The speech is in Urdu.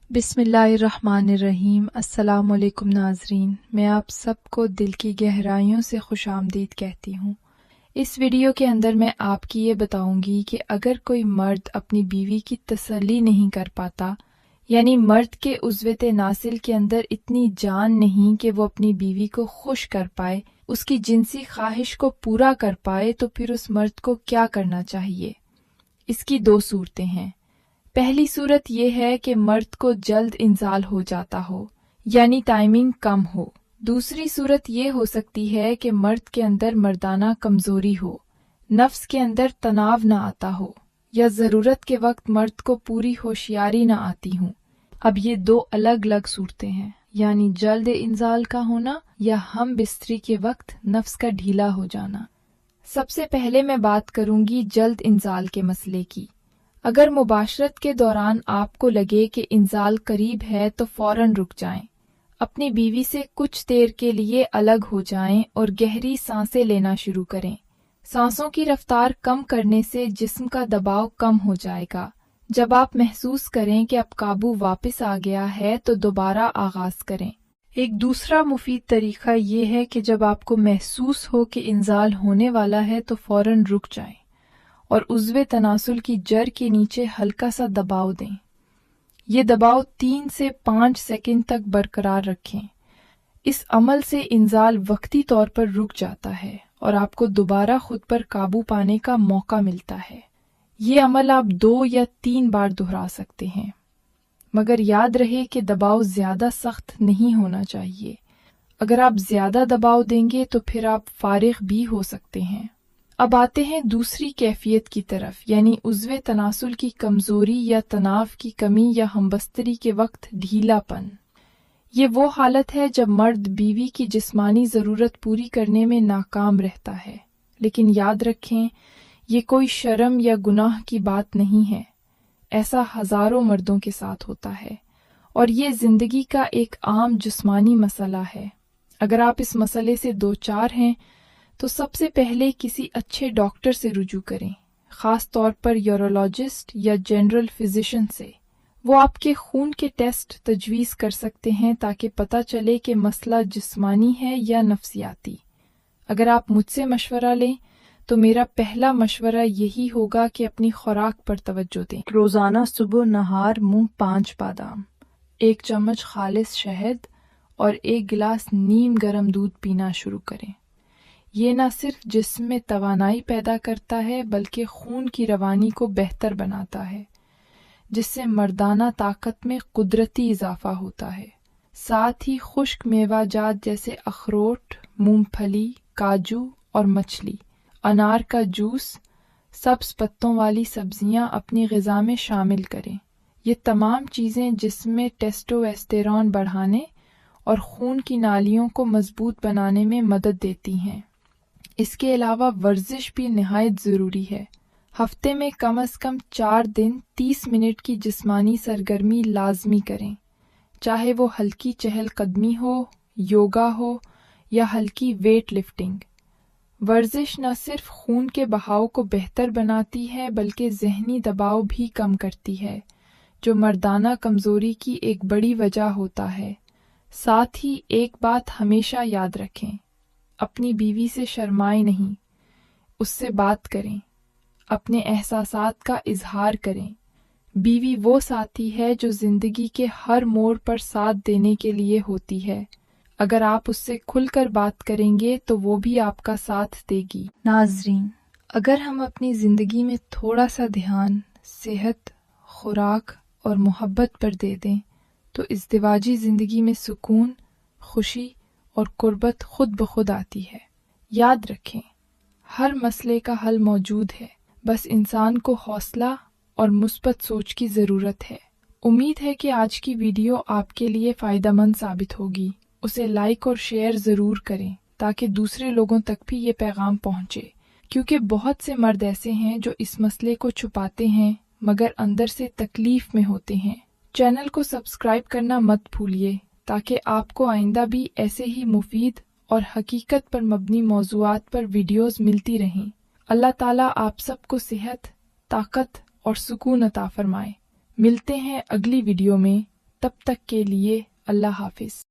بسم اللہ الرحمن الرحیم۔ السلام علیکم ناظرین، میں آپ سب کو دل کی گہرائیوں سے خوش آمدید کہتی ہوں۔ اس ویڈیو کے اندر میں آپ کی یہ بتاؤں گی کہ اگر کوئی مرد اپنی بیوی کی تسلی نہیں کر پاتا، یعنی مرد کے عضو تناسل کے اندر اتنی جان نہیں کہ وہ اپنی بیوی کو خوش کر پائے، اس کی جنسی خواہش کو پورا کر پائے، تو پھر اس مرد کو کیا کرنا چاہیے؟ اس کی دو صورتیں ہیں۔ پہلی صورت یہ ہے کہ مرد کو جلد انزال ہو جاتا ہو، یعنی ٹائمنگ کم ہو۔ دوسری صورت یہ ہو سکتی ہے کہ مرد کے اندر مردانہ کمزوری ہو، نفس کے اندر تناؤ نہ آتا ہو، یا ضرورت کے وقت مرد کو پوری ہوشیاری نہ آتی ہوں۔ اب یہ دو الگ الگ صورتیں ہیں، یعنی جلد انزال کا ہونا یا ہم بستری کے وقت نفس کا ڈھیلا ہو جانا۔ سب سے پہلے میں بات کروں گی جلد انزال کے مسئلے کی۔ اگر مباشرت کے دوران آپ کو لگے کہ انزال قریب ہے تو فوراً رک جائیں، اپنی بیوی سے کچھ دیر کے لیے الگ ہو جائیں اور گہری سانسیں لینا شروع کریں۔ سانسوں کی رفتار کم کرنے سے جسم کا دباؤ کم ہو جائے گا۔ جب آپ محسوس کریں کہ اب قابو واپس آ گیا ہے تو دوبارہ آغاز کریں۔ ایک دوسرا مفید طریقہ یہ ہے کہ جب آپ کو محسوس ہو کہ انزال ہونے والا ہے تو فوراً رک جائیں اور عضو تناسل کی جڑ کے نیچے ہلکا سا دباؤ دیں۔ یہ دباؤ 3 سے 5 سیکنڈ تک برقرار رکھیں۔ اس عمل سے انزال وقتی طور پر رک جاتا ہے اور آپ کو دوبارہ خود پر قابو پانے کا موقع ملتا ہے۔ یہ عمل آپ 2 یا 3 بار دہرا سکتے ہیں، مگر یاد رہے کہ دباؤ زیادہ سخت نہیں ہونا چاہیے۔ اگر آپ زیادہ دباؤ دیں گے تو پھر آپ فارغ بھی ہو سکتے ہیں۔ اب آتے ہیں دوسری کیفیت کی طرف، یعنی عضو تناسل کی کمزوری یا تناؤ کی کمی یا ہمبستری کے وقت ڈھیلا پن۔ یہ وہ حالت ہے جب مرد بیوی کی جسمانی ضرورت پوری کرنے میں ناکام رہتا ہے، لیکن یاد رکھیں یہ کوئی شرم یا گناہ کی بات نہیں ہے۔ ایسا ہزاروں مردوں کے ساتھ ہوتا ہے اور یہ زندگی کا ایک عام جسمانی مسئلہ ہے۔ اگر آپ اس مسئلے سے دوچار ہیں تو سب سے پہلے کسی اچھے ڈاکٹر سے رجوع کریں، خاص طور پر یورولوجسٹ یا جنرل فزیشین سے۔ وہ آپ کے خون کے ٹیسٹ تجویز کر سکتے ہیں تاکہ پتہ چلے کہ مسئلہ جسمانی ہے یا نفسیاتی۔ اگر آپ مجھ سے مشورہ لیں تو میرا پہلا مشورہ یہی ہوگا کہ اپنی خوراک پر توجہ دیں۔ روزانہ صبح نہار منہ 5 بادام، 1 چمچ خالص شہد اور 1 گلاس نیم گرم دودھ پینا شروع کریں۔ یہ نہ صرف جسم میں توانائی پیدا کرتا ہے بلکہ خون کی روانی کو بہتر بناتا ہے، جس سے مردانہ طاقت میں قدرتی اضافہ ہوتا ہے۔ ساتھ ہی خشک میوہ جات جیسے اخروٹ، مونگ پھلی، کاجو اور مچھلی، انار کا جوس، سبز پتوں والی سبزیاں اپنی غذا میں شامل کریں۔ یہ تمام چیزیں جسم میں ٹیسٹوسٹیرون بڑھانے اور خون کی نالیوں کو مضبوط بنانے میں مدد دیتی ہیں۔ اس کے علاوہ ورزش بھی نہایت ضروری ہے۔ ہفتے میں کم از کم 4 دن 30 منٹ کی جسمانی سرگرمی لازمی کریں، چاہے وہ ہلکی چہل قدمی ہو، یوگا ہو یا ہلکی ویٹ لفٹنگ۔ ورزش نہ صرف خون کے بہاؤ کو بہتر بناتی ہے بلکہ ذہنی دباؤ بھی کم کرتی ہے، جو مردانہ کمزوری کی ایک بڑی وجہ ہوتا ہے۔ ساتھ ہی ایک بات ہمیشہ یاد رکھیں، اپنی بیوی سے شرمائیں نہیں، اس سے بات کریں، اپنے احساسات کا اظہار کریں۔ بیوی وہ ساتھی ہے جو زندگی کے ہر موڑ پر ساتھ دینے کے لیے ہوتی ہے۔ اگر آپ اس سے کھل کر بات کریں گے تو وہ بھی آپ کا ساتھ دے گی۔ ناظرین، اگر ہم اپنی زندگی میں تھوڑا سا دھیان صحت، خوراک اور محبت پر دے دیں تو ازدواجی زندگی میں سکون، خوشی اور قربت خود بخود آتی ہے۔ یاد رکھیں، ہر مسئلے کا حل موجود ہے، بس انسان کو حوصلہ اور مثبت سوچ کی ضرورت ہے۔ امید ہے کہ آج کی ویڈیو آپ کے لیے فائدہ مند ثابت ہوگی۔ اسے لائک اور شیئر ضرور کریں تاکہ دوسرے لوگوں تک بھی یہ پیغام پہنچے، کیونکہ بہت سے مرد ایسے ہیں جو اس مسئلے کو چھپاتے ہیں مگر اندر سے تکلیف میں ہوتے ہیں۔ چینل کو سبسکرائب کرنا مت بھولیے تاکہ آپ کو آئندہ بھی ایسے ہی مفید اور حقیقت پر مبنی موضوعات پر ویڈیوز ملتی رہیں۔ اللہ تعالیٰ آپ سب کو صحت، طاقت اور سکون عطا فرمائے۔ ملتے ہیں اگلی ویڈیو میں۔ تب تک کے لیے اللہ حافظ۔